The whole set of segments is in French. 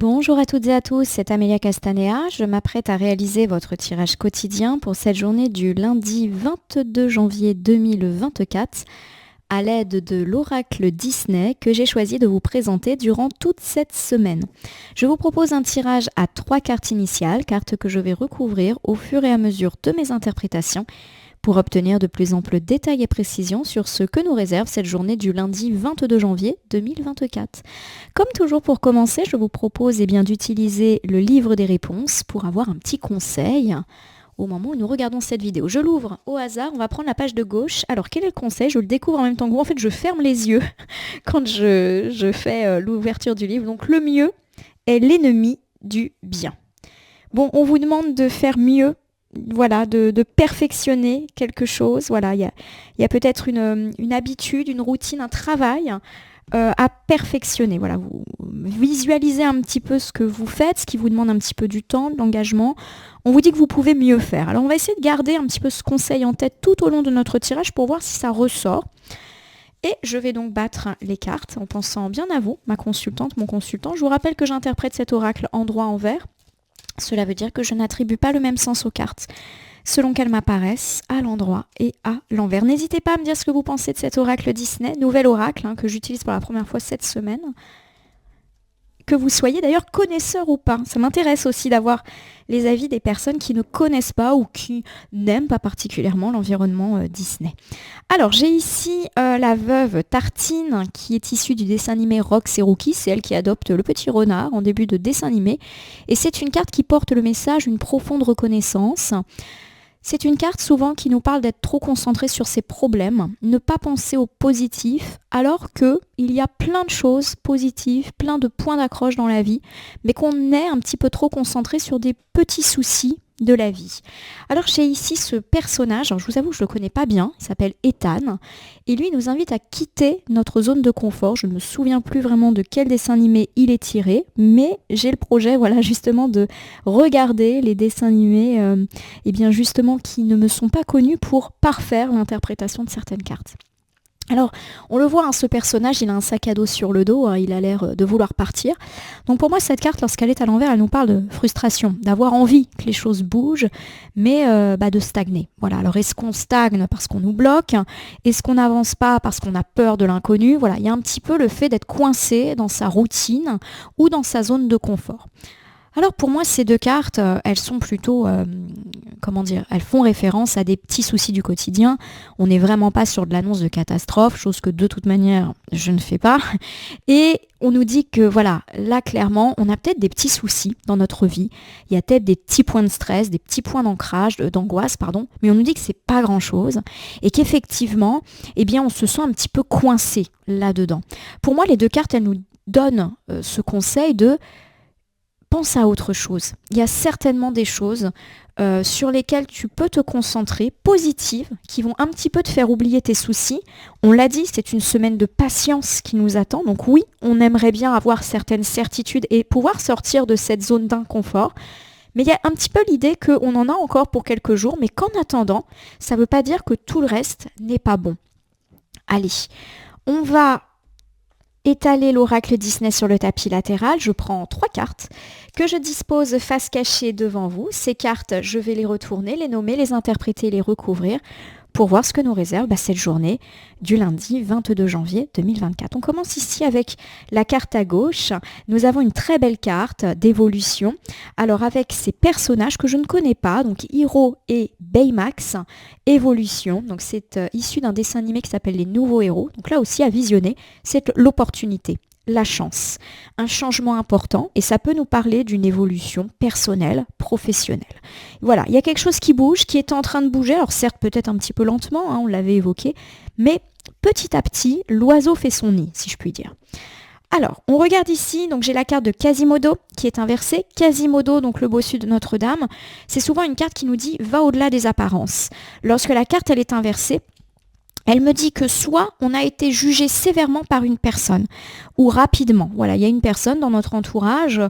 Bonjour à toutes et à tous, c'est Amélia Castanea. Je m'apprête à réaliser votre tirage quotidien pour cette journée du lundi 22 janvier 2024 à l'aide de l'oracle Disney que j'ai choisi de vous présenter durant toute cette semaine. Je vous propose un tirage à 3 cartes initiales, cartes que je vais recouvrir au fur et à mesure de mes interprétations pour obtenir de plus amples détails et précisions sur ce que nous réserve cette journée du lundi 22 janvier 2024. Comme toujours pour commencer, je vous propose d'utiliser le livre des réponses pour avoir un petit conseil au moment où nous regardons cette vidéo. Je l'ouvre au hasard, on va prendre la page de gauche. Alors quel est le conseil? Je le découvre en même temps que vous. En fait, je ferme les yeux quand je fais l'ouverture du livre. Donc le mieux est l'ennemi du bien. Bon, on vous demande de faire mieux. Voilà, de perfectionner quelque chose. Voilà, il y a peut-être une habitude, une routine, un travail à perfectionner. Voilà, vous visualisez un petit peu ce que vous faites, ce qui vous demande un petit peu du temps, de l'engagement. On vous dit que vous pouvez mieux faire. Alors, on va essayer de garder un petit peu ce conseil en tête tout au long de notre tirage pour voir si ça ressort. Et je vais donc battre les cartes en pensant bien à vous, ma consultante, mon consultant. Je vous rappelle que j'interprète cet oracle endroit-envers. Cela veut dire que je n'attribue pas le même sens aux cartes, selon qu'elles m'apparaissent à l'endroit et à l'envers. N'hésitez pas à me dire ce que vous pensez de cet oracle Disney, nouvel oracle que j'utilise pour la première fois cette semaine. Que vous soyez d'ailleurs connaisseur ou pas. Ça m'intéresse aussi d'avoir les avis des personnes qui ne connaissent pas ou qui n'aiment pas particulièrement l'environnement Disney. Alors j'ai ici la veuve Tartine qui est issue du dessin animé Rox et Rookie. C'est elle qui adopte le petit renard en début de dessin animé. Et c'est une carte qui porte le message une profonde reconnaissance. C'est une carte souvent qui nous parle d'être trop concentré sur ses problèmes, ne pas penser au positif, alors qu'il y a plein de choses positives, plein de points d'accroche dans la vie, mais qu'on est un petit peu trop concentré sur des petits soucis de la vie. Alors j'ai ici ce personnage, alors je vous avoue que je ne le connais pas bien, il s'appelle Ethan, et lui il nous invite à quitter notre zone de confort. Je ne me souviens plus vraiment de quel dessin animé il est tiré, mais j'ai le projet justement de regarder les dessins animés justement qui ne me sont pas connus pour parfaire l'interprétation de certaines cartes. Alors, on le voit, ce personnage, il a un sac à dos sur le dos, il a l'air de vouloir partir. Donc pour moi, cette carte, lorsqu'elle est à l'envers, elle nous parle de frustration, d'avoir envie que les choses bougent, mais de stagner. Voilà. Alors est-ce qu'on stagne parce qu'on nous bloque? Est-ce qu'on n'avance pas parce qu'on a peur de l'inconnu? Voilà, il y a un petit peu le fait d'être coincé dans sa routine ou dans sa zone de confort. Alors pour moi, ces deux cartes, elles sont plutôt, elles font référence à des petits soucis du quotidien. On n'est vraiment pas sur de l'annonce de catastrophe, chose que de toute manière, je ne fais pas. Et on nous dit que là clairement, on a peut-être des petits soucis dans notre vie. Il y a peut-être des petits points de stress, des petits points d'angoisse, mais on nous dit que c'est pas grand-chose et qu'effectivement, on se sent un petit peu coincé là-dedans. Pour moi, les deux cartes, elles nous donnent ce conseil de pense à autre chose. Il y a certainement des choses sur lesquelles tu peux te concentrer, positives, qui vont un petit peu te faire oublier tes soucis. On l'a dit, c'est une semaine de patience qui nous attend. Donc oui, on aimerait bien avoir certaines certitudes et pouvoir sortir de cette zone d'inconfort. Mais il y a un petit peu l'idée qu'on en a encore pour quelques jours, mais qu'en attendant, ça ne veut pas dire que tout le reste n'est pas bon. Allez, on va étaler l'oracle Disney sur le tapis latéral. Je prends 3 cartes que je dispose face cachée devant vous. Ces cartes, je vais les retourner, les nommer, les interpréter, les recouvrir pour voir ce que nous réserve cette journée du lundi 22 janvier 2024. On commence ici avec la carte à gauche. Nous avons une très belle carte d'évolution. Alors avec ces personnages que je ne connais pas, donc Hiro et Baymax, évolution. Donc c'est issu d'un dessin animé qui s'appelle Les Nouveaux Héros. Donc là aussi à visionner, c'est l'opportunité. La chance, un changement important et ça peut nous parler d'une évolution personnelle, professionnelle. Voilà, il y a quelque chose qui bouge, qui est en train de bouger, alors certes peut-être un petit peu lentement, on l'avait évoqué, mais petit à petit, l'oiseau fait son nid, si je puis dire. Alors, on regarde ici, donc j'ai la carte de Quasimodo qui est inversée. Quasimodo, donc le bossu de Notre-Dame, c'est souvent une carte qui nous dit « va au-delà des apparences ». Lorsque la carte elle est inversée, Elle me dit que soit on a été jugé sévèrement par une personne ou rapidement. Voilà, il y a une personne dans notre entourage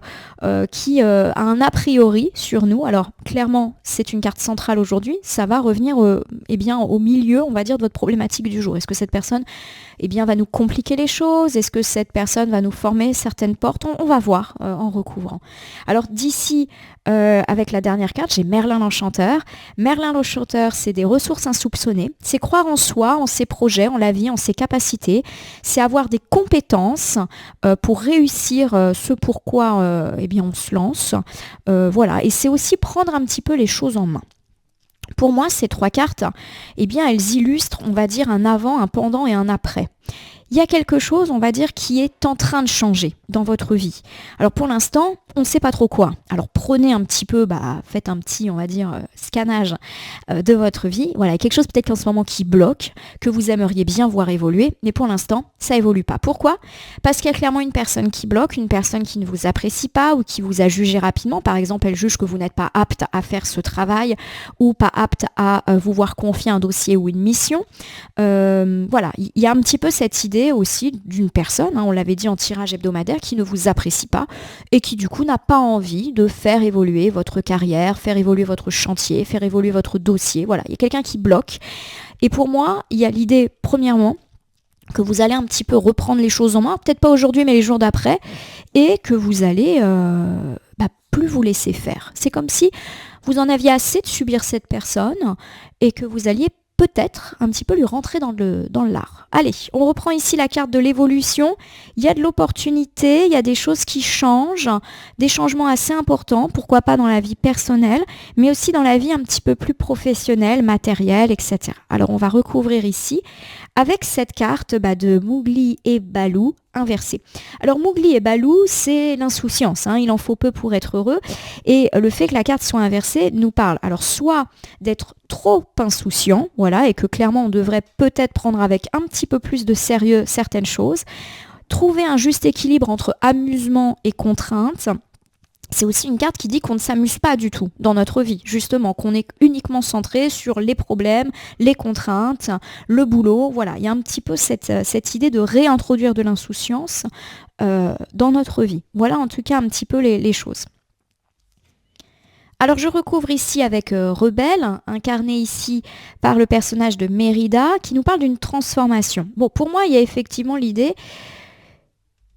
qui a un a priori sur nous. Alors clairement, c'est une carte centrale aujourd'hui. Ça va revenir au milieu, on va dire, de votre problématique du jour. Est-ce que cette personne va nous compliquer les choses? Est-ce que cette personne va nous former certaines portes? On va voir en recouvrant. Alors d'ici, avec la dernière carte, j'ai Merlin l'Enchanteur. Merlin l'Enchanteur, c'est des ressources insoupçonnées. C'est croire en soi, en ses projets, en la vie, en ses capacités. C'est avoir des compétences pour réussir ce pourquoi on se lance. Voilà. Et c'est aussi prendre un petit peu les choses en main. Pour moi, ces 3 cartes, elles illustrent, on va dire, un avant, un pendant et un après. Il y a quelque chose, on va dire, qui est en train de changer dans votre vie. Alors pour l'instant, on ne sait pas trop quoi. Alors prenez un petit peu, faites un petit, on va dire, scannage de votre vie. Voilà, il y a quelque chose peut-être en ce moment qui bloque, que vous aimeriez bien voir évoluer, mais pour l'instant, ça évolue pas. Pourquoi? Parce qu'il y a clairement une personne qui bloque, une personne qui ne vous apprécie pas ou qui vous a jugé rapidement. Par exemple, elle juge que vous n'êtes pas apte à faire ce travail ou pas apte à vous voir confier un dossier ou une mission. Voilà, il y a un petit peu cette idée aussi d'une personne, on l'avait dit en tirage hebdomadaire, qui ne vous apprécie pas et qui du coup n'a pas envie de faire évoluer votre carrière, faire évoluer votre chantier, faire évoluer votre dossier. Voilà, il y a quelqu'un qui bloque. Et pour moi, il y a l'idée, premièrement, que vous allez un petit peu reprendre les choses en main, peut-être pas aujourd'hui, mais les jours d'après, et que vous allez plus vous laisser faire. C'est comme si vous en aviez assez de subir cette personne et que vous alliez peut-être un petit peu lui rentrer dans le lard. Allez, on reprend ici la carte de l'évolution. Il y a de l'opportunité, il y a des choses qui changent, des changements assez importants, pourquoi pas dans la vie personnelle, mais aussi dans la vie un petit peu plus professionnelle, matérielle, etc. Alors on va recouvrir ici avec cette carte de Mowgli et Baloo inversée. Alors Mowgli et Baloo, c'est l'insouciance, il en faut peu pour être heureux, et le fait que la carte soit inversée nous parle alors soit d'être trop insouciant, voilà, et que clairement on devrait peut-être prendre avec un petit peu plus de sérieux certaines choses, trouver un juste équilibre entre amusement et contrainte. C'est aussi une carte qui dit qu'on ne s'amuse pas du tout dans notre vie, justement, qu'on est uniquement centré sur les problèmes, les contraintes, le boulot. Voilà, il y a un petit peu cette idée de réintroduire de l'insouciance dans notre vie. Voilà en tout cas un petit peu les choses. Alors je recouvre ici avec Rebelle, incarné ici par le personnage de Mérida, qui nous parle d'une transformation. Bon, pour moi, il y a effectivement l'idée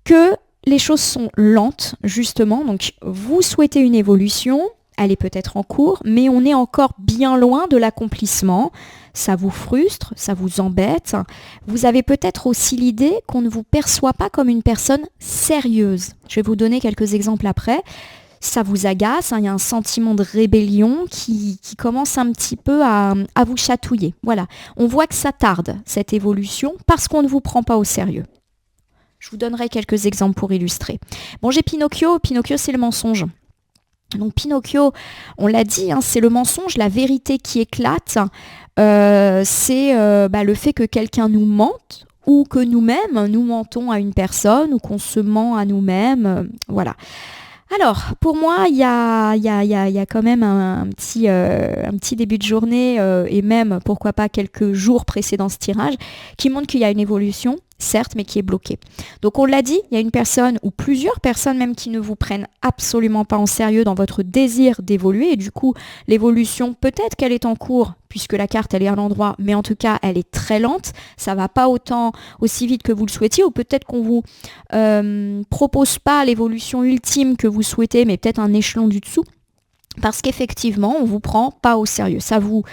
que les choses sont lentes, justement. Donc, vous souhaitez une évolution, elle est peut-être en cours, mais on est encore bien loin de l'accomplissement. Ça vous frustre, ça vous embête. Vous avez peut-être aussi l'idée qu'on ne vous perçoit pas comme une personne sérieuse. Je vais vous donner quelques exemples après. Ça vous agace, il y a un sentiment de rébellion qui commence un petit peu à vous chatouiller. Voilà, on voit que ça tarde, cette évolution, parce qu'on ne vous prend pas au sérieux. Je vous donnerai quelques exemples pour illustrer. Bon, j'ai Pinocchio. Pinocchio, c'est le mensonge. Donc Pinocchio, on l'a dit, c'est le mensonge, la vérité qui éclate. C'est le fait que quelqu'un nous mente ou que nous-mêmes, nous mentons à une personne ou qu'on se ment à nous-mêmes. Voilà. Alors, pour moi, il y a quand même un petit début de journée et même, pourquoi pas, quelques jours précédant ce tirage qui montrent qu'il y a une évolution, certes, mais qui est bloquée. Donc, on l'a dit, il y a une personne ou plusieurs personnes même qui ne vous prennent absolument pas en sérieux dans votre désir d'évoluer. Et du coup, l'évolution, peut-être qu'elle est en cours, puisque la carte, elle est à l'endroit, mais en tout cas, elle est très lente. Ça va pas aussi vite que vous le souhaitiez, ou peut-être qu'on vous propose pas l'évolution ultime que vous souhaitez, mais peut-être un échelon du dessous. Parce qu'effectivement, on ne vous prend pas au sérieux. Ça vous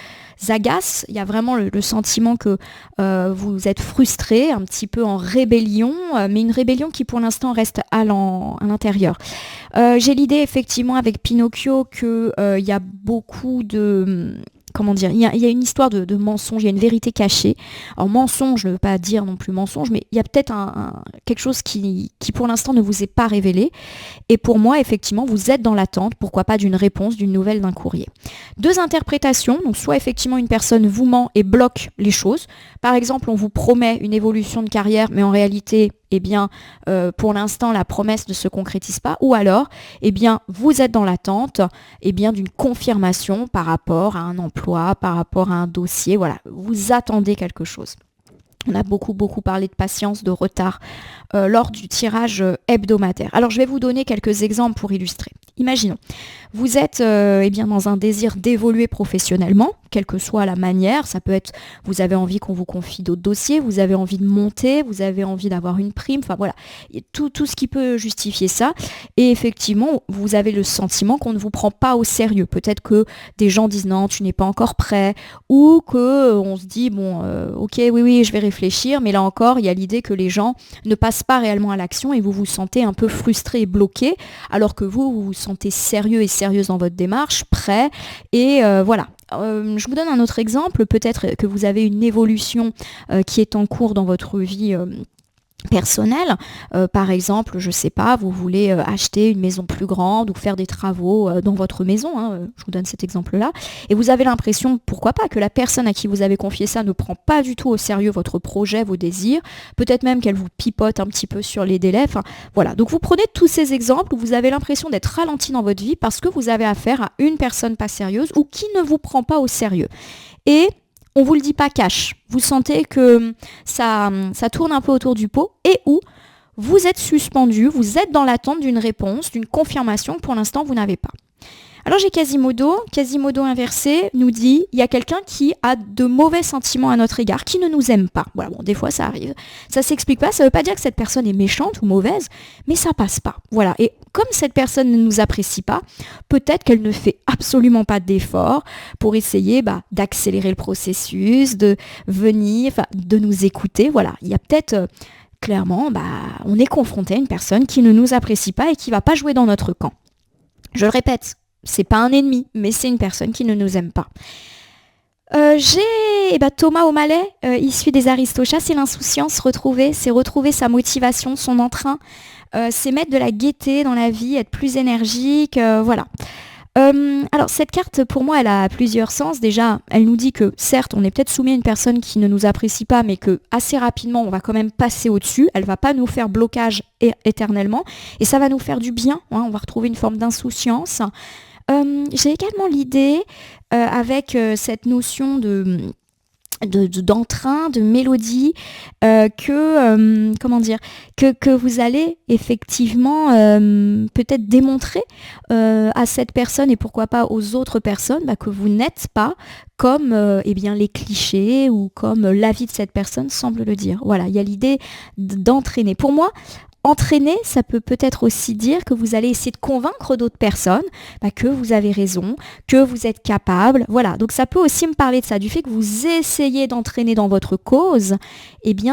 agace, il y a vraiment le sentiment que vous êtes frustré, un petit peu en rébellion, mais une rébellion qui pour l'instant reste à l'intérieur. J'ai l'idée effectivement avec Pinocchio qu'il y a beaucoup de... Comment dire, il y a une histoire de mensonge, il y a une vérité cachée. Alors mensonge, je ne veux pas dire non plus mensonge, mais il y a peut-être quelque chose qui pour l'instant ne vous est pas révélé. Et pour moi, effectivement, vous êtes dans l'attente, pourquoi pas d'une réponse, d'une nouvelle, d'un courrier. 2 interprétations, donc soit effectivement une personne vous ment et bloque les choses. Par exemple, on vous promet une évolution de carrière, mais en réalité... pour l'instant, la promesse ne se concrétise pas. Ou alors, vous êtes dans l'attente d'une confirmation par rapport à un emploi, par rapport à un dossier. Voilà, vous attendez quelque chose. On a beaucoup parlé de patience, de retard lors du tirage hebdomadaire. Alors je vais vous donner quelques exemples pour illustrer. Imaginons, vous êtes dans un désir d'évoluer professionnellement, quelle que soit la manière. Ça peut être, vous avez envie qu'on vous confie d'autres dossiers, vous avez envie de monter, vous avez envie d'avoir une prime, enfin voilà, tout ce qui peut justifier ça. Et effectivement, vous avez le sentiment qu'on ne vous prend pas au sérieux. Peut-être que des gens disent non, tu n'es pas encore prêt, ou que on se dit bon, ok, oui, je vais réfléchir, mais là encore, il y a l'idée que les gens ne passent pas réellement à l'action et vous vous sentez un peu frustré et bloqué, alors que vous vous sentez sérieux et sérieuse dans votre démarche, prêt, et voilà. Je vous donne un autre exemple, peut-être que vous avez une évolution qui est en cours dans votre vie personnel. Par exemple, je sais pas, vous voulez acheter une maison plus grande ou faire des travaux dans votre maison, hein, je vous donne cet exemple-là, et vous avez l'impression, pourquoi pas, que la personne à qui vous avez confié ça ne prend pas du tout au sérieux votre projet, vos désirs, peut-être même qu'elle vous pipote un petit peu sur les délais, enfin voilà. Donc vous prenez tous ces exemples où vous avez l'impression d'être ralenti dans votre vie parce que vous avez affaire à une personne pas sérieuse ou qui ne vous prend pas au sérieux. Et on vous le dit pas cash. Vous sentez que ça tourne un peu autour du pot et où vous êtes suspendu, vous êtes dans l'attente d'une réponse, d'une confirmation que pour l'instant vous n'avez pas. Alors j'ai Quasimodo inversé nous dit, il y a quelqu'un qui a de mauvais sentiments à notre égard, qui ne nous aime pas. Voilà, bon, des fois ça arrive. Ça s'explique pas, ça veut pas dire que cette personne est méchante ou mauvaise, mais ça passe pas. Voilà, et comme cette personne ne nous apprécie pas, peut-être qu'elle ne fait absolument pas d'efforts pour essayer d'accélérer le processus, de venir, de nous écouter. Voilà, il y a peut-être clairement, on est confronté à une personne qui ne nous apprécie pas et qui va pas jouer dans notre camp. Je le répète, c'est pas un ennemi, mais c'est une personne qui ne nous aime pas. J'ai Thomas O'Malley, issu des Aristochats, c'est l'insouciance c'est retrouver sa motivation, son entrain, c'est mettre de la gaieté dans la vie, être plus énergique, voilà. Alors cette carte, pour moi, elle a plusieurs sens. Déjà, elle nous dit que certes, on est peut-être soumis à une personne qui ne nous apprécie pas, mais que assez rapidement, on va quand même passer au-dessus. Elle va pas nous faire blocage éternellement, et ça va nous faire du bien. Hein, on va retrouver une forme d'insouciance. J'ai également l'idée, avec cette notion d'entrain, de mélodie, que vous allez effectivement peut-être démontrer à cette personne et pourquoi pas aux autres personnes que vous n'êtes pas comme les clichés ou comme l'avis de cette personne semble le dire. Voilà, il y a l'idée d'entraîner. Pour moi, entraîner, ça peut-être aussi dire que vous allez essayer de convaincre d'autres personnes que vous avez raison, que vous êtes capable. Voilà, donc ça peut aussi me parler de ça, du fait que vous essayez d'entraîner dans votre cause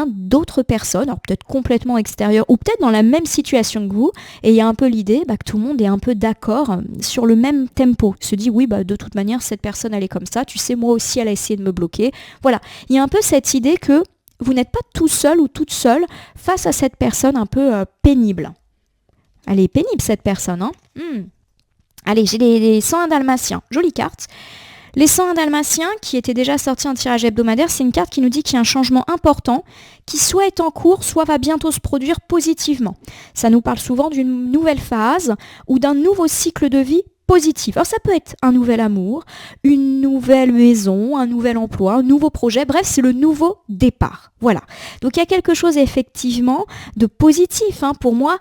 d'autres personnes, alors peut-être complètement extérieures ou peut-être dans la même situation que vous, et il y a un peu l'idée que tout le monde est un peu d'accord sur le même tempo. Se dit oui, de toute manière, cette personne elle est comme ça, tu sais, moi aussi elle a essayé de me bloquer. Voilà, il y a un peu cette idée que vous n'êtes pas tout seul ou toute seule face à cette personne un peu pénible. Elle est pénible cette personne, hein. Allez, j'ai les 101 Dalmatiens. Jolie carte. Les 101 Dalmatiens, qui étaient déjà sortis en tirage hebdomadaire, c'est une carte qui nous dit qu'il y a un changement important qui soit est en cours, soit va bientôt se produire positivement. Ça nous parle souvent d'une nouvelle phase ou d'un nouveau cycle de vie positif. Alors ça peut être un nouvel amour, une nouvelle maison, un nouvel emploi, un nouveau projet, bref, c'est le nouveau départ. Voilà. Donc il y a quelque chose effectivement de positif. Pour moi,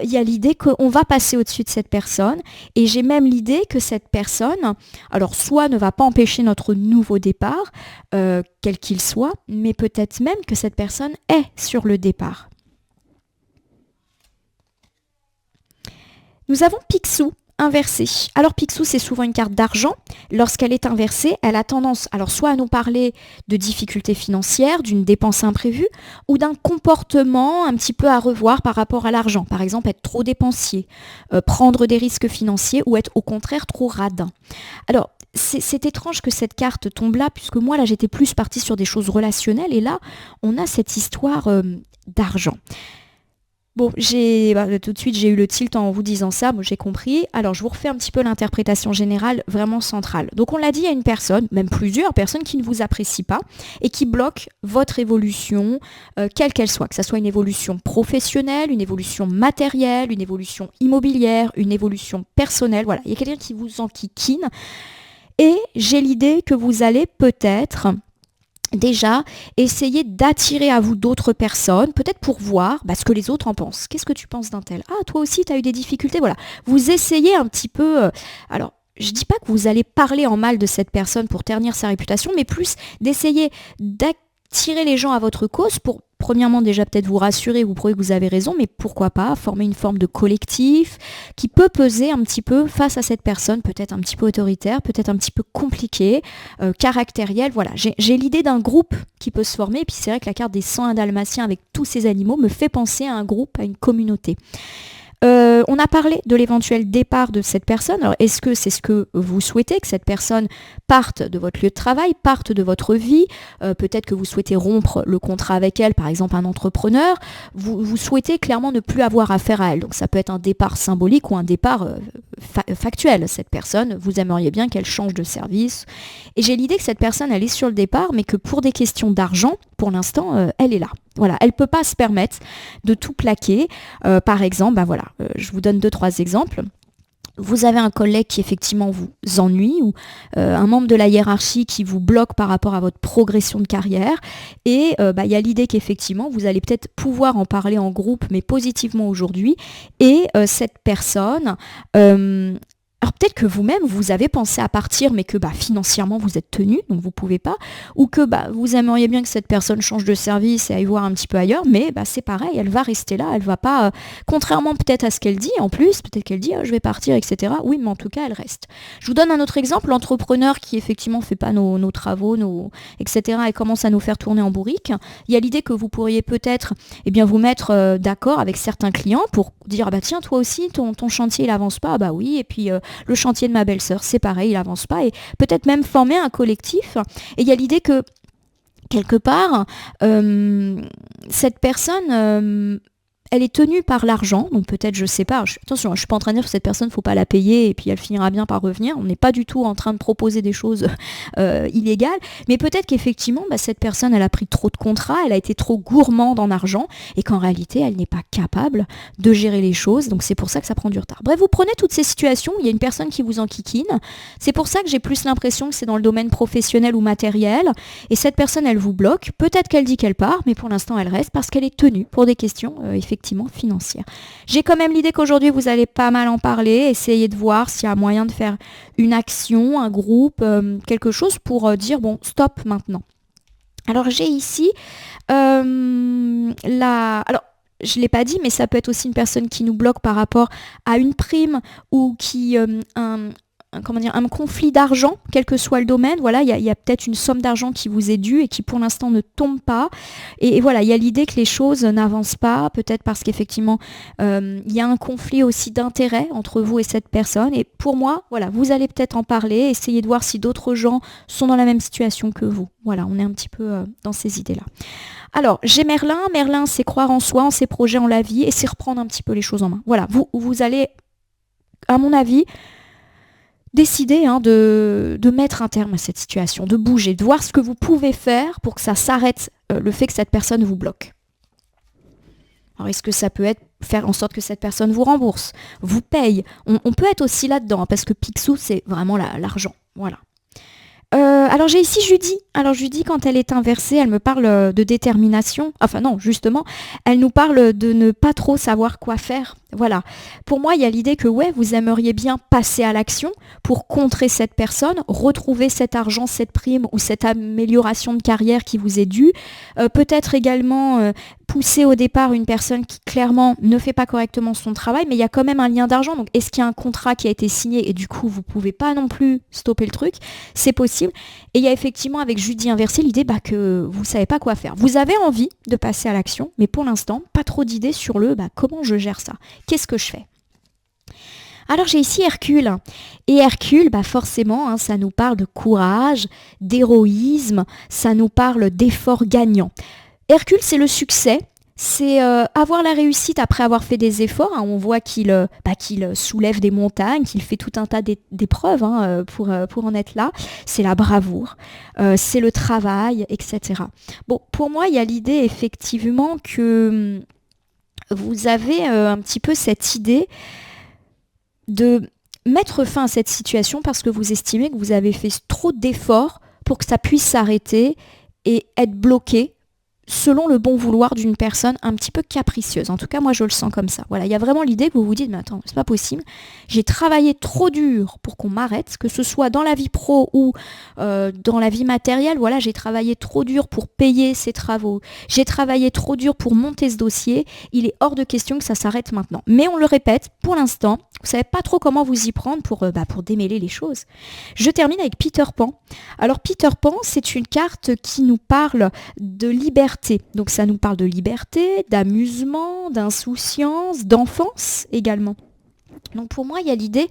il y a l'idée qu'on va passer au-dessus de cette personne et j'ai même l'idée que cette personne, alors soit ne va pas empêcher notre nouveau départ, quel qu'il soit, mais peut-être même que cette personne est sur le départ. Nous avons Picsou. Inversée. Alors Picsou, c'est souvent une carte d'argent. Lorsqu'elle est inversée, elle a tendance soit à nous parler de difficultés financières, d'une dépense imprévue, ou d'un comportement un petit peu à revoir par rapport à l'argent. Par exemple, être trop dépensier, prendre des risques financiers ou être au contraire trop radin. Alors, c'est étrange que cette carte tombe là, puisque moi, là, j'étais plus partie sur des choses relationnelles, et là, on a cette histoire d'argent. Bon, tout de suite, j'ai eu le tilt en vous disant ça, j'ai compris. Alors, je vous refais un petit peu l'interprétation générale vraiment centrale. Donc, on l'a dit, il y a une personne, même plusieurs personnes qui ne vous apprécient pas et qui bloquent votre évolution, quelle qu'elle soit, que ce soit une évolution professionnelle, une évolution matérielle, une évolution immobilière, une évolution personnelle. Voilà, il y a quelqu'un qui vous enquiquine et j'ai l'idée que vous allez peut-être déjà, essayez d'attirer à vous d'autres personnes, peut-être pour voir ce que les autres en pensent. Qu'est-ce que tu penses d'un tel? Ah, toi aussi, tu as eu des difficultés. Voilà. Vous essayez un petit peu... alors, je ne dis pas que vous allez parler en mal de cette personne pour ternir sa réputation, mais plus d'essayer d'attirer les gens à votre cause pour, premièrement, déjà peut-être vous rassurer, vous prouver que vous avez raison, mais pourquoi pas former une forme de collectif qui peut peser un petit peu face à cette personne, peut-être un petit peu autoritaire, peut-être un petit peu compliqué, caractériel. Voilà, j'ai l'idée d'un groupe qui peut se former, et puis c'est vrai que la carte des 101 dalmatiens avec tous ces animaux me fait penser à un groupe, à une communauté. On a parlé de l'éventuel départ de cette personne. Alors, est-ce que c'est ce que vous souhaitez, que cette personne parte de votre lieu de travail, parte de votre vie? Peut-être que vous souhaitez rompre le contrat avec elle, par exemple un entrepreneur. Vous souhaitez clairement ne plus avoir affaire à elle. Donc ça peut être un départ symbolique ou un départ factuel. Cette personne, vous aimeriez bien qu'elle change de service. Et j'ai l'idée que cette personne, elle est sur le départ, mais que pour des questions d'argent, pour l'instant, elle est là. Voilà, elle ne peut pas se permettre de tout plaquer. Par exemple, je vous donne 2-3 exemples. Vous avez un collègue qui effectivement vous ennuie ou un membre de la hiérarchie qui vous bloque par rapport à votre progression de carrière et il y a l'idée qu'effectivement vous allez peut-être pouvoir en parler en groupe mais positivement aujourd'hui et cette personne alors peut-être que vous-même, vous avez pensé à partir, mais que financièrement, vous êtes tenu, donc vous ne pouvez pas, ou que vous aimeriez bien que cette personne change de service et aille voir un petit peu ailleurs, mais c'est pareil, elle va rester là, elle ne va pas, contrairement peut-être à ce qu'elle dit, en plus, peut-être qu'elle dit je vais partir, etc. Oui, mais en tout cas, elle reste. Je vous donne un autre exemple, l'entrepreneur qui effectivement ne fait pas nos travaux, etc., et commence à nous faire tourner en bourrique. Il y a l'idée que vous pourriez peut-être vous mettre d'accord avec certains clients pour dire tiens, toi aussi, ton chantier, il avance pas, oui, et puis... le chantier de ma belle-sœur, c'est pareil, il avance pas. Et peut-être même former un collectif. Et il y a l'idée que, quelque part, cette personne... elle est tenue par l'argent, donc peut-être, je sais pas, attention, je suis pas en train de dire que cette personne, faut pas la payer et puis elle finira bien par revenir. On n'est pas du tout en train de proposer des choses illégales, mais peut-être qu'effectivement, cette personne, elle a pris trop de contrats, elle a été trop gourmande en argent et qu'en réalité, elle n'est pas capable de gérer les choses, donc c'est pour ça que ça prend du retard. Bref, vous prenez toutes ces situations où il y a une personne qui vous enquiquine, c'est pour ça que j'ai plus l'impression que c'est dans le domaine professionnel ou matériel, et cette personne, elle vous bloque, peut-être qu'elle dit qu'elle part, mais pour l'instant, elle reste parce qu'elle est tenue pour des questions, effectivement, financière. J'ai quand même l'idée qu'aujourd'hui vous allez pas mal en parler, essayer de voir s'il y a moyen de faire une action, un groupe, quelque chose pour dire bon stop maintenant. Alors j'ai ici alors je ne l'ai pas dit, mais ça peut être aussi une personne qui nous bloque par rapport à une prime ou qui un conflit d'argent, quel que soit le domaine. Voilà, il y a peut-être une somme d'argent qui vous est due et qui pour l'instant ne tombe pas. Et voilà, il y a l'idée que les choses n'avancent pas, peut-être parce qu'effectivement, il y a un conflit aussi d'intérêt entre vous et cette personne. Et pour moi, voilà, vous allez peut-être en parler, essayer de voir si d'autres gens sont dans la même situation que vous. Voilà, on est un petit peu dans ces idées-là. Alors, j'ai Merlin. Merlin, c'est croire en soi, en ses projets, en la vie, et c'est reprendre un petit peu les choses en main. Voilà, vous allez, à mon avis, décider de mettre un terme à cette situation, de bouger, de voir ce que vous pouvez faire pour que ça s'arrête, le fait que cette personne vous bloque. Alors, est-ce que ça peut être faire en sorte que cette personne vous rembourse, vous paye? On peut être aussi là-dedans, parce que Picsou, c'est vraiment l'argent. Voilà. Alors j'ai ici Judy. Alors Judy, quand elle est inversée, elle me parle de détermination. Enfin non, justement, elle nous parle de ne pas trop savoir quoi faire. Voilà. Pour moi, il y a l'idée que vous aimeriez bien passer à l'action pour contrer cette personne, retrouver cet argent, cette prime ou cette amélioration de carrière qui vous est due. Peut-être également pousser au départ une personne qui clairement ne fait pas correctement son travail, mais il y a quand même un lien d'argent. Donc est-ce qu'il y a un contrat qui a été signé et du coup vous ne pouvez pas non plus stopper le truc? C'est possible. Et il y a effectivement avec Judy inversée l'idée que vous ne savez pas quoi faire. Vous avez envie de passer à l'action, mais pour l'instant, pas trop d'idées sur comment je gère ça. Qu'est-ce que je fais? Alors j'ai ici Hercule. Et Hercule, forcément, ça nous parle de courage, d'héroïsme, ça nous parle d'efforts gagnants. Hercule, c'est le succès, c'est avoir la réussite après avoir fait des efforts. On voit qu'il soulève des montagnes, qu'il fait tout un tas d'épreuves pour en être là. C'est la bravoure, c'est le travail, etc. Bon, pour moi, il y a l'idée effectivement que vous avez un petit peu cette idée de mettre fin à cette situation parce que vous estimez que vous avez fait trop d'efforts pour que ça puisse s'arrêter et être bloqué selon le bon vouloir d'une personne un petit peu capricieuse. En tout cas, moi, je le sens comme ça. Voilà, il y a vraiment l'idée que vous vous dites, mais attends, c'est pas possible. J'ai travaillé trop dur pour qu'on m'arrête, que ce soit dans la vie pro ou dans la vie matérielle. Voilà, j'ai travaillé trop dur pour payer ces travaux. J'ai travaillé trop dur pour monter ce dossier. Il est hors de question que ça s'arrête maintenant. Mais on le répète, pour l'instant, vous savez pas trop comment vous y prendre pour démêler les choses. Je termine avec Peter Pan. Alors Peter Pan, c'est une carte qui nous parle de liberté. Donc ça nous parle de liberté, d'amusement, d'insouciance, d'enfance également. Donc pour moi, il y a l'idée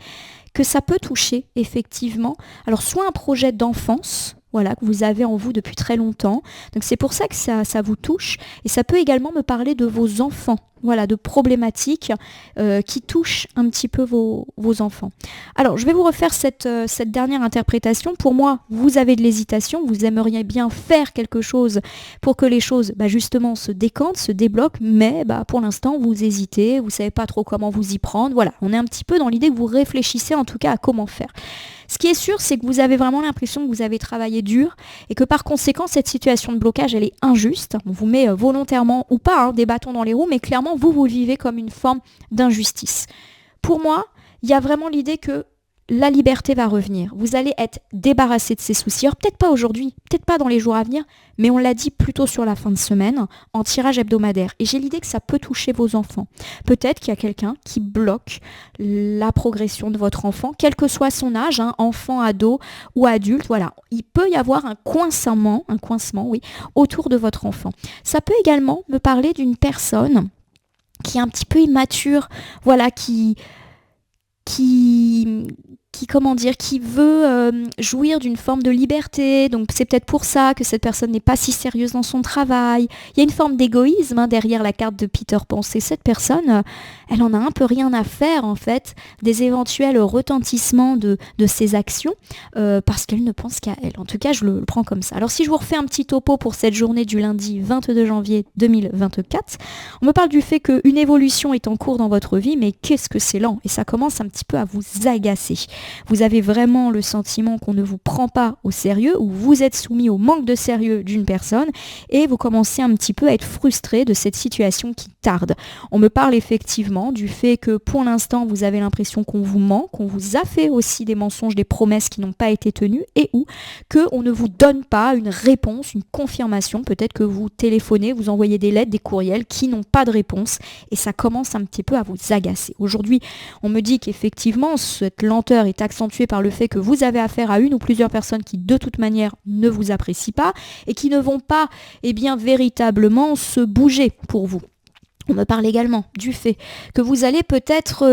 que ça peut toucher effectivement, alors soit un projet d'enfance, voilà, que vous avez en vous depuis très longtemps. Donc c'est pour ça que ça vous touche. Et ça peut également me parler de vos enfants, voilà, de problématiques qui touchent un petit peu vos enfants. Alors, je vais vous refaire cette dernière interprétation. Pour moi, vous avez de l'hésitation, vous aimeriez bien faire quelque chose pour que les choses, justement, se décantent, se débloquent, mais pour l'instant, vous hésitez, vous ne savez pas trop comment vous y prendre. Voilà, on est un petit peu dans l'idée que vous réfléchissez en tout cas à comment faire. Ce qui est sûr, c'est que vous avez vraiment l'impression que vous avez travaillé dur et que par conséquent, cette situation de blocage, elle est injuste. On vous met volontairement ou pas des bâtons dans les roues, mais clairement, vous le vivez comme une forme d'injustice. Pour moi, il y a vraiment l'idée que la liberté va revenir. Vous allez être débarrassé de ces soucis. Alors, peut-être pas aujourd'hui, peut-être pas dans les jours à venir, mais on l'a dit plutôt sur la fin de semaine, en tirage hebdomadaire. Et j'ai l'idée que ça peut toucher vos enfants. Peut-être qu'il y a quelqu'un qui bloque la progression de votre enfant, quel que soit son âge, enfant, ado ou adulte. Voilà, il peut y avoir un coincement, oui, autour de votre enfant. Ça peut également me parler d'une personne qui est un petit peu immature, voilà, qui veut jouir d'une forme de liberté. Donc c'est peut-être pour ça que cette personne n'est pas si sérieuse dans son travail. Il y a une forme d'égoïsme derrière la carte de Peter Pan. C'est cette personne, elle en a un peu rien à faire en fait des éventuels retentissements de ses actions parce qu'elle ne pense qu'à elle. En tout cas, je le prends comme ça. Alors si je vous refais un petit topo pour cette journée du lundi 22 janvier 2024, on me parle du fait qu'une évolution est en cours dans votre vie, mais qu'est-ce que c'est lent et ça commence un petit peu à vous agacer. Vous avez vraiment le sentiment qu'on ne vous prend pas au sérieux ou vous êtes soumis au manque de sérieux d'une personne et vous commencez un petit peu à être frustré de cette situation qui tarde. On me parle effectivement du fait que pour l'instant vous avez l'impression qu'on vous ment, qu'on vous a fait aussi des mensonges, des promesses qui n'ont pas été tenues et ou qu'on ne vous donne pas une réponse, une confirmation. Peut-être que vous téléphonez, vous envoyez des lettres, des courriels qui n'ont pas de réponse et ça commence un petit peu à vous agacer. Aujourd'hui, on me dit qu'effectivement cette lenteur est accentuée par le fait que vous avez affaire à une ou plusieurs personnes qui de toute manière ne vous apprécient pas et qui ne vont pas véritablement se bouger pour vous. On me parle également du fait que vous allez peut-être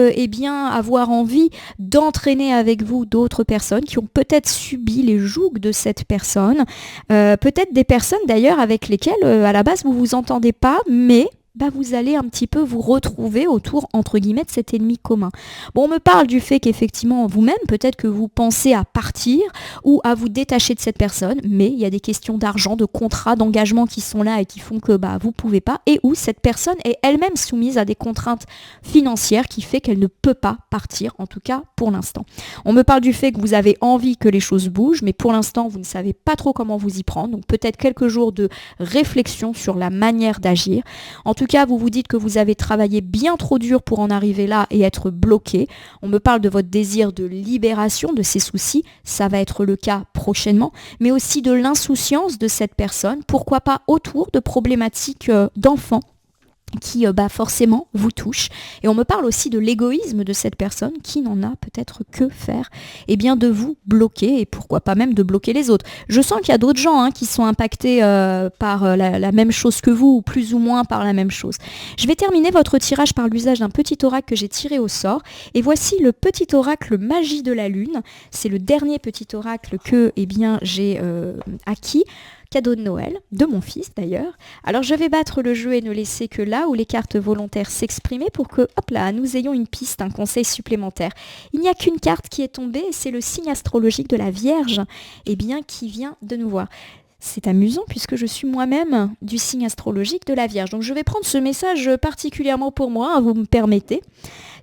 avoir envie d'entraîner avec vous d'autres personnes qui ont peut-être subi les jougs de cette personne, peut-être des personnes d'ailleurs avec lesquelles à la base vous vous entendez pas, mais vous allez un petit peu vous retrouver autour, entre guillemets, de cet ennemi commun. Bon, on me parle du fait qu'effectivement, vous-même, peut-être que vous pensez à partir ou à vous détacher de cette personne, mais il y a des questions d'argent, de contrat, d'engagement qui sont là et qui font que vous pouvez pas, et où cette personne est elle-même soumise à des contraintes financières qui fait qu'elle ne peut pas partir, en tout cas pour l'instant. On me parle du fait que vous avez envie que les choses bougent, mais pour l'instant, vous ne savez pas trop comment vous y prendre, donc peut-être quelques jours de réflexion sur la manière d'agir. En tout cas, vous vous dites que vous avez travaillé bien trop dur pour en arriver là et être bloqué. On me parle de votre désir de libération de ces soucis. Ça va être le cas prochainement, mais aussi de l'insouciance de cette personne. Pourquoi pas autour de problématiques d'enfants qui forcément vous touche. Et on me parle aussi de l'égoïsme de cette personne qui n'en a peut-être que faire de vous bloquer et pourquoi pas même de bloquer les autres. Je sens qu'il y a d'autres gens qui sont impactés par la même chose que vous ou plus ou moins par la même chose. Je vais terminer votre tirage par l'usage d'un petit oracle que j'ai tiré au sort et voici le petit oracle Magie de la Lune. C'est le dernier petit oracle que j'ai acquis. Cadeau de Noël, de mon fils d'ailleurs. Alors je vais battre le jeu et ne laisser que là où les cartes volontaires s'exprimer pour que, nous ayons une piste, un conseil supplémentaire. Il n'y a qu'une carte qui est tombée et c'est le signe astrologique de la Vierge, qui vient de nous voir. C'est amusant puisque je suis moi-même du signe astrologique de la Vierge. Donc je vais prendre ce message particulièrement pour moi, vous me permettez.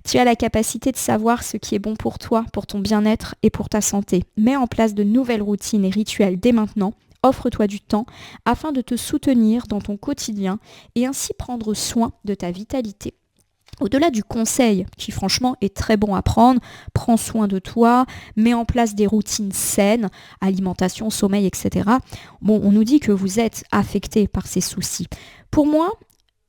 Tu as la capacité de savoir ce qui est bon pour toi, pour ton bien-être et pour ta santé. Mets en place de nouvelles routines et rituels dès maintenant. Offre-toi du temps afin de te soutenir dans ton quotidien et ainsi prendre soin de ta vitalité. Au-delà du conseil, qui franchement est très bon à prendre, prends soin de toi, mets en place des routines saines, alimentation, sommeil, etc. Bon, on nous dit que vous êtes affecté par ces soucis. Pour moi,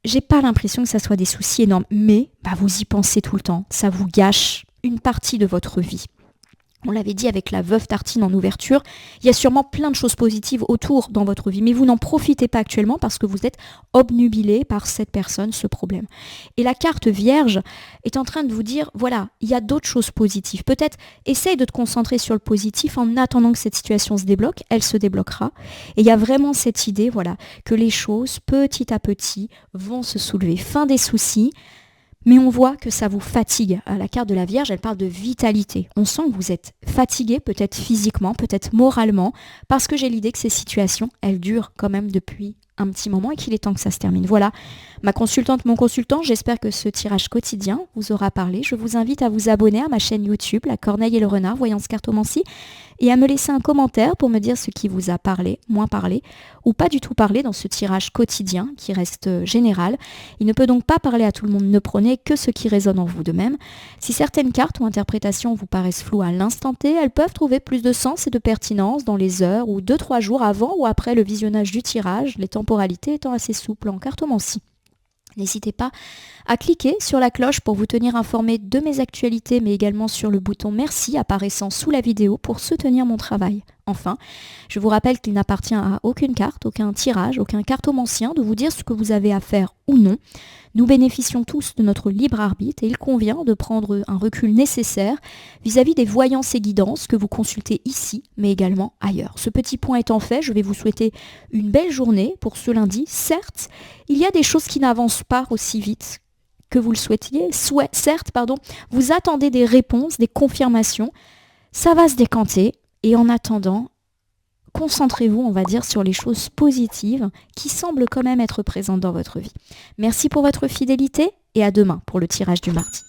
j'ai pas l'impression que ça soit des soucis énormes, mais vous y pensez tout le temps. Ça vous gâche une partie de votre vie. On l'avait dit avec la veuve Tartine en ouverture, il y a sûrement plein de choses positives autour dans votre vie, mais vous n'en profitez pas actuellement parce que vous êtes obnubilé par cette personne, ce problème. Et la carte Vierge est en train de vous dire, voilà, il y a d'autres choses positives. Peut-être essaye de te concentrer sur le positif en attendant que cette situation se débloque, elle se débloquera. Et il y a vraiment cette idée, voilà, que les choses, petit à petit, vont se soulever. Fin des soucis. Mais on voit que ça vous fatigue. La carte de la Vierge, elle parle de vitalité. On sent que vous êtes fatigué, peut-être physiquement, peut-être moralement, parce que j'ai l'idée que ces situations, elles durent quand même depuis un petit moment et qu'il est temps que ça se termine. Voilà, ma consultante, mon consultant, j'espère que ce tirage quotidien vous aura parlé. Je vous invite à vous abonner à ma chaîne YouTube, La Corneille et le Renard, Voyance Cartomancie, et à me laisser un commentaire pour me dire ce qui vous a parlé, moins parlé, ou pas du tout parlé dans ce tirage quotidien qui reste général. Il ne peut donc pas parler à tout le monde, ne prenez que ce qui résonne en vous de même. Si certaines cartes ou interprétations vous paraissent floues à l'instant T, elles peuvent trouver plus de sens et de pertinence dans les heures ou 2-3 jours avant ou après le visionnage du tirage, les temporalités étant assez souples en cartomancie. N'hésitez pas à cliquer sur la cloche pour vous tenir informé de mes actualités, mais également sur le bouton merci apparaissant sous la vidéo pour soutenir mon travail. Enfin, je vous rappelle qu'il n'appartient à aucune carte, aucun tirage, aucun cartomancien de vous dire ce que vous avez à faire ou non. Nous bénéficions tous de notre libre arbitre et il convient de prendre un recul nécessaire vis-à-vis des voyances et guidances que vous consultez ici, mais également ailleurs. Ce petit point étant fait, je vais vous souhaiter une belle journée pour ce lundi. Certes, il y a des choses qui n'avancent pas aussi vite que vous le souhaitiez. Vous attendez des réponses, des confirmations. Ça va se décanter et en attendant, concentrez-vous, on va dire, sur les choses positives qui semblent quand même être présentes dans votre vie. Merci pour votre fidélité et à demain pour le tirage du mardi.